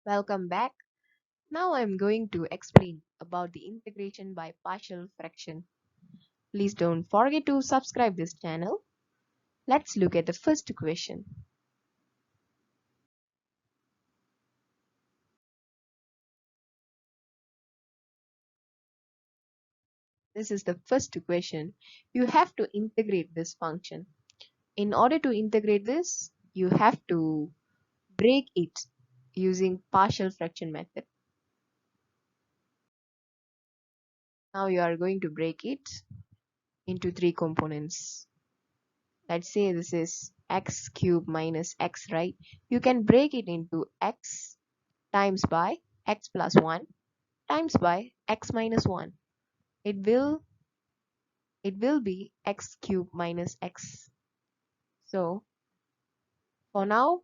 Welcome back. Now I'm going to explain about the integration by partial fraction. Please don't forget to subscribe this channel. Let's look at the first equation. This is the first equation. You have to integrate this function. In order to integrate this, you have to break it using partial fraction method. Now you are going to break it into three components. Let's say this is x cubed minus x, right? You can break it into x times by x plus 1 times by x minus 1. It will be x cubed minus x. So for now,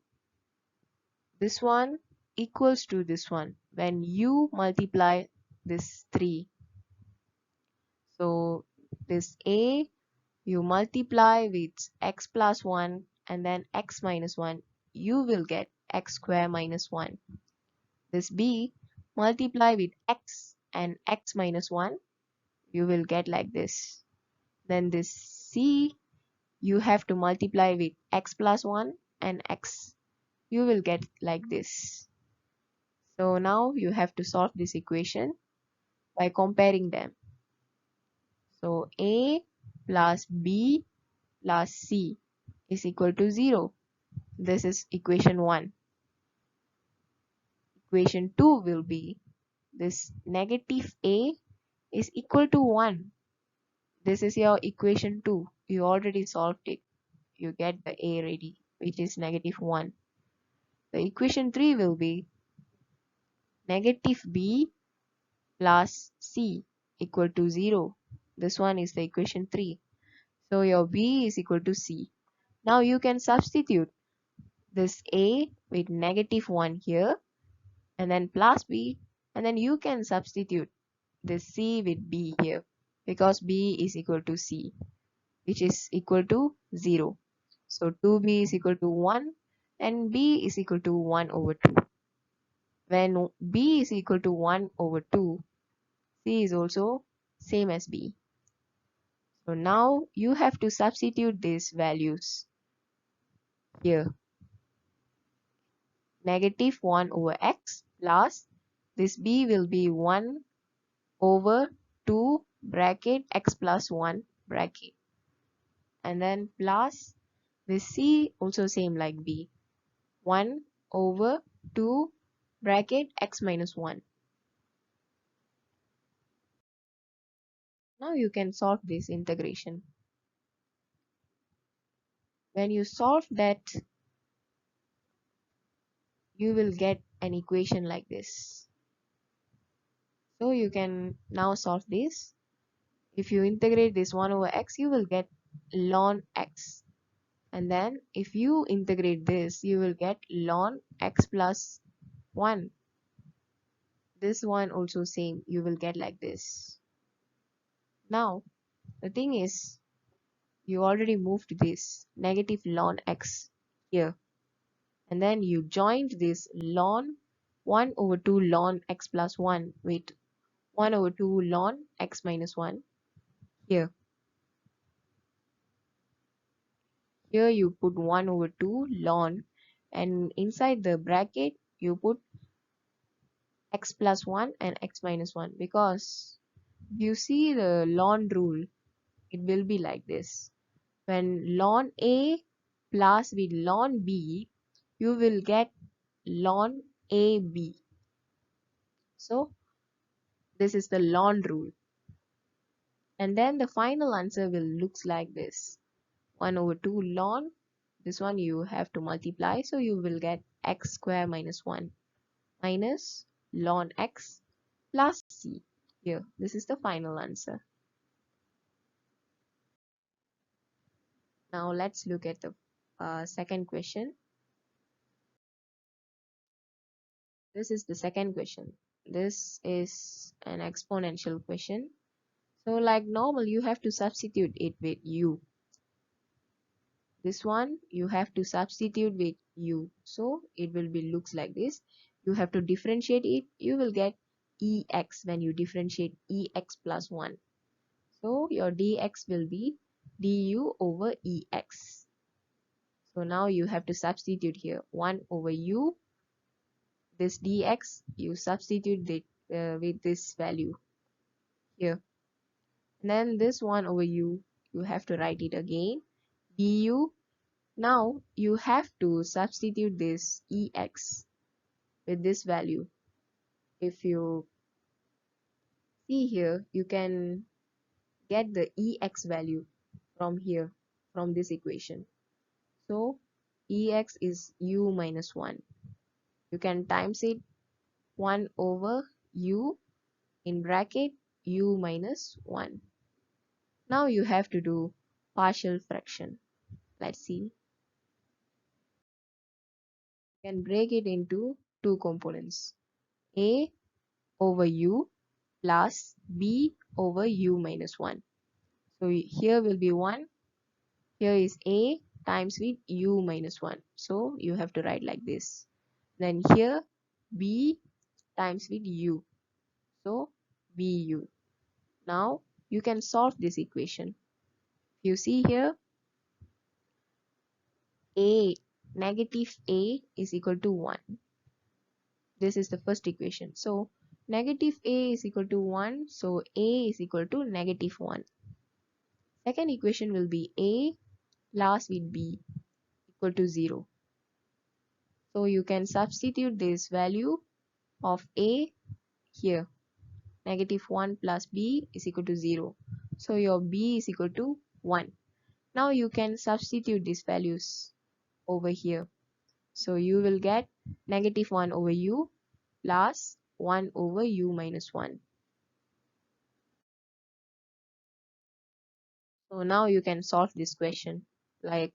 this one equals to this one when you multiply this 3. So this a you multiply with x plus 1 and then x minus 1, you will get x square minus 1. This b multiply with x and x minus 1, you will get like this. Then this c you have to multiply with x plus 1 and x, you will get like this. So now you have to solve this equation by comparing them. So a plus b plus c is equal to 0. This is equation 1. Equation 2 will be this negative a is equal to 1. This is your equation 2. You already solved it. You get the a ready, which is negative 1. The equation 3 will be negative b plus c equal to 0. This one is the equation 3. So your b is equal to c. Now you can substitute this a with negative 1 here and then plus b, and then you can substitute this c with b here because b is equal to c, which is equal to 0. So 2b is equal to 1 and b is equal to 1 over 2. When b is equal to 1 over 2, c is also same as b. So now you have to substitute these values here. Negative 1 over x plus this b will be 1 over 2 bracket x plus 1 bracket, and then plus this c also same like b, 1 over 2 bracket x minus 1. Now you can solve this integration. When you solve that, you will get an equation like this. So you can now solve this. If you integrate this 1 over x, you will get ln x. And then if you integrate this, you will get ln x plus 1. This one also same, you will get like this. Now the thing is, you already moved this negative ln x here, and then you joined this ln 1 over 2 ln x plus 1 with 1 over 2 ln x minus 1 here. Here you put 1 over 2 ln, and inside the bracket you put x plus 1 and x minus 1, because you see the ln rule, it will be like this. When ln a plus with ln b, you will get ln ab. So this is the ln rule. And then the final answer will looks like this. 1 over 2 ln, this one you have to multiply, so you will get x square minus 1 minus ln x plus c. Here, this is the final answer. Now let's look at the second question. This is the second question. This is an exponential question. So like normal, you have to substitute it with u. This one you have to substitute with u. So it will be looks like this. You have to differentiate it. You will get ex when you differentiate ex plus 1. So your dx will be du over ex. So now you have to substitute here 1 over u. This dx you substitute it with this value here. And then this 1 over u, you have to write it again. Du. Now you have to substitute this ex with this value. If you see here, you can get the ex value from here, from this equation. So ex is u minus 1. You can times it 1 over u in bracket u minus 1. Now you have to do partial fraction. Let's see. You can break it into two components. A over u plus b over u minus 1. So here will be 1. Here is a times with u minus 1. So you have to write like this. Then here b times with u. So bu. Now you can solve this equation. You see here a negative a is equal to 1. This is the first equation. So negative a is equal to 1. So a is equal to negative 1. Second equation will be a plus with b equal to 0. So you can substitute this value of a here. Negative 1 plus b is equal to 0. So your b is equal to 1. Now you can substitute these values over here. So you will get negative 1 over u plus 1 over u minus 1. So now you can solve this question. Like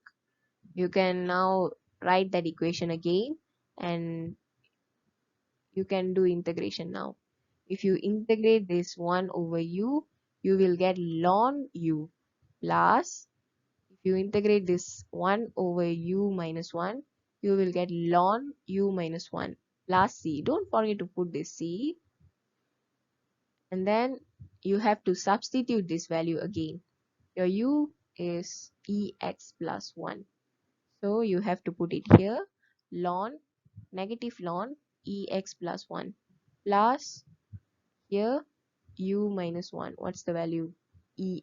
you can now write that equation again and you can do integration now. If you integrate this 1 over u, you will get ln u plus, if you integrate this 1 over u minus 1, you will get ln u minus 1 plus c. Don't forget to put this c. And then you have to substitute this value again. Your u is ex plus 1. So you have to put it here. Ln, negative ln ex plus 1 plus here u minus 1. What's the value?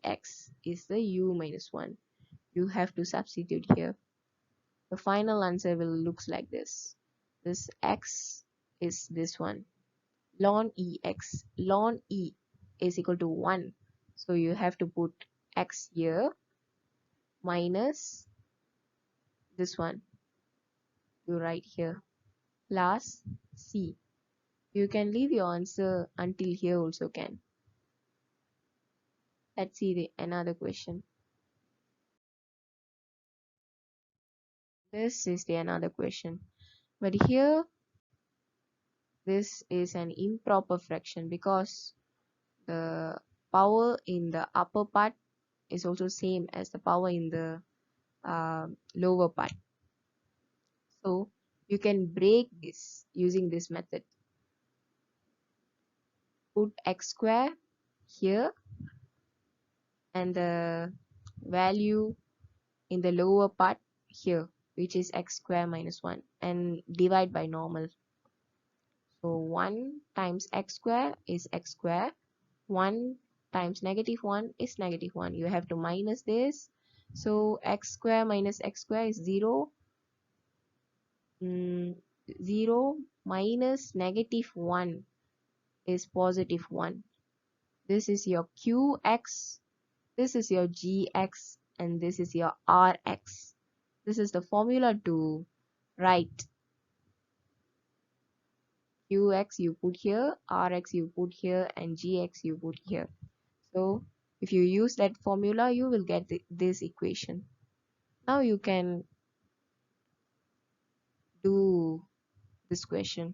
Ex is the u minus 1. You have to substitute here. The final answer will looks like this. This x is this one. Ln ex. Ln e is equal to 1. So you have to put x here minus this one. You write here plus c. You can leave your answer until here also can. Let's see another question. This is the another question. But here this is an improper fraction because the power in the upper part is also same as the power in the lower part. So you can break this using this method. Put x square here and the value in the lower part here, which is x square minus 1, and divide by normal. So 1 times x square is x square. 1 times negative 1 is negative 1. You have to minus this. So x square minus x square is 0. 0 minus negative 1 is positive 1. This is your qx, this is your gx, and this is your rx. This is the formula to write. Qx you put here, rx you put here, and gx you put here. So if you use that formula, you will get this equation. Now you can do this question.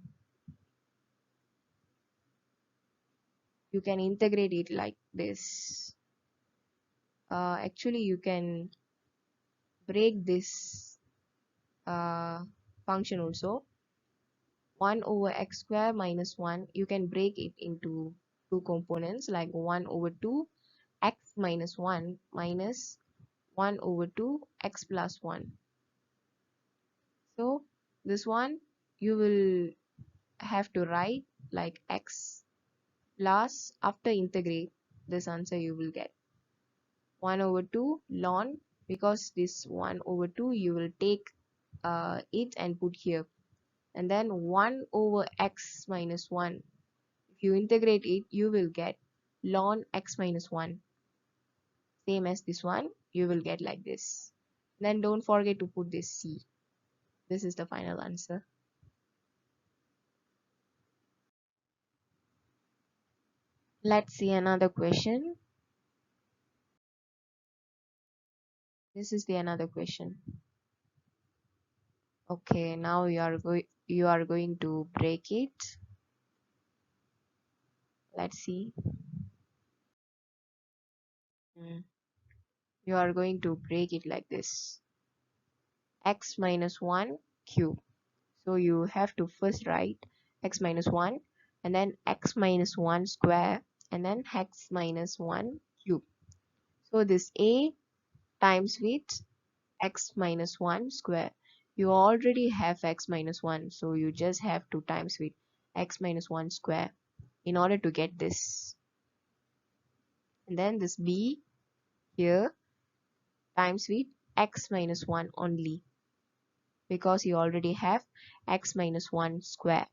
You can integrate it like this. Actually, you can break this function also. 1 over x square minus 1, you can break it into two components like 1 over 2 x minus 1 minus 1 over 2 x plus 1. So this one you will have to write like x plus, after integrate, this answer you will get 1 over 2 ln, because this 1 over 2 you will take it and put here, and then 1 over x minus 1. If you integrate it, you will get ln x minus 1, same as this one, you will get like this. Then don't forget to put this c. This is the final answer. Let's see another question. This is the another question. Okay, now you are going to break it. Let's see. Mm, You are going to break it like this. X minus 1 cube. So you have to first write x minus 1 and then x minus 1 square and then x minus 1 cube. So this a times with x minus 1 square. You already have x minus 1, so you just have to times with x minus 1 square in order to get this. And then this b here times with x minus 1 only, because you already have x minus 1 square.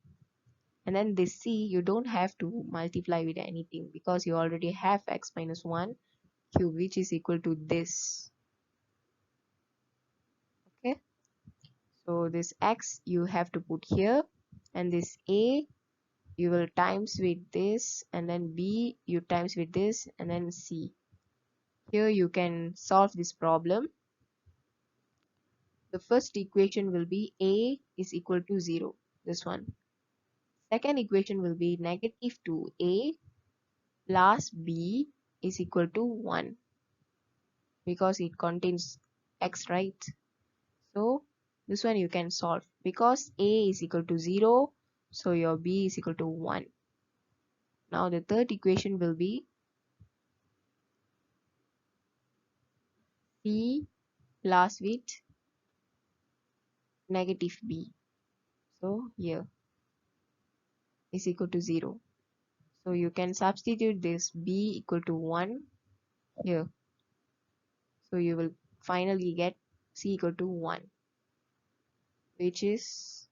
And then this c you don't have to multiply with anything because you already have x minus 1 cube, which is equal to this. Okay, so this x you have to put here, and this a you will times with this, and then b you times with this, and then c. Here you can solve this problem. The first equation will be a is equal to 0, this one. Second equation will be negative 2a plus b is equal to 1, because it contains x, right? So this one you can solve because a is equal to 0, so your b is equal to 1. Now the third equation will be c plus with negative b. So here is equal to 0. So you can substitute this b equal to 1 here. So you will finally get c equal to 1, which is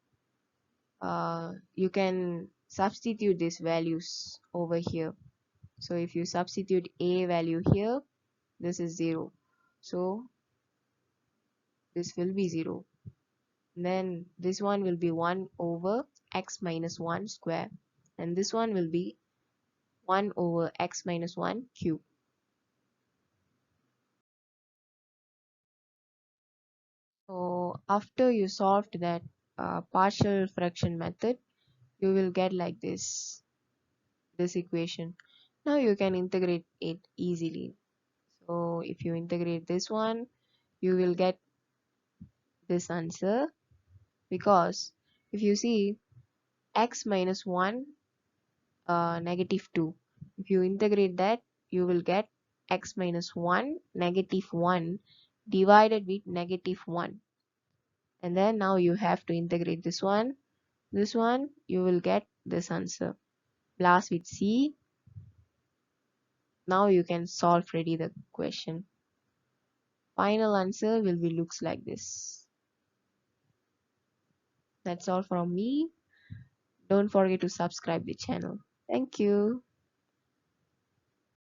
you can substitute these values over here. So if you substitute a value here, this is 0. So this will be 0. Then this one will be 1 over x minus 1 square. And this one will be 1 over x minus 1 cube. So after you solved that partial fraction method, you will get like this equation. Now you can integrate it easily. So if you integrate this one, you will get this answer, because if you see x minus 1 negative 2, if you integrate that, you will get x minus 1 negative 1 divided with negative 1, and then now you have to integrate this one, you will get this answer plus with c. Now you can solve ready the question. Final answer will be looks like this. That's all from me. Don't forget to subscribe the channel. Thank you.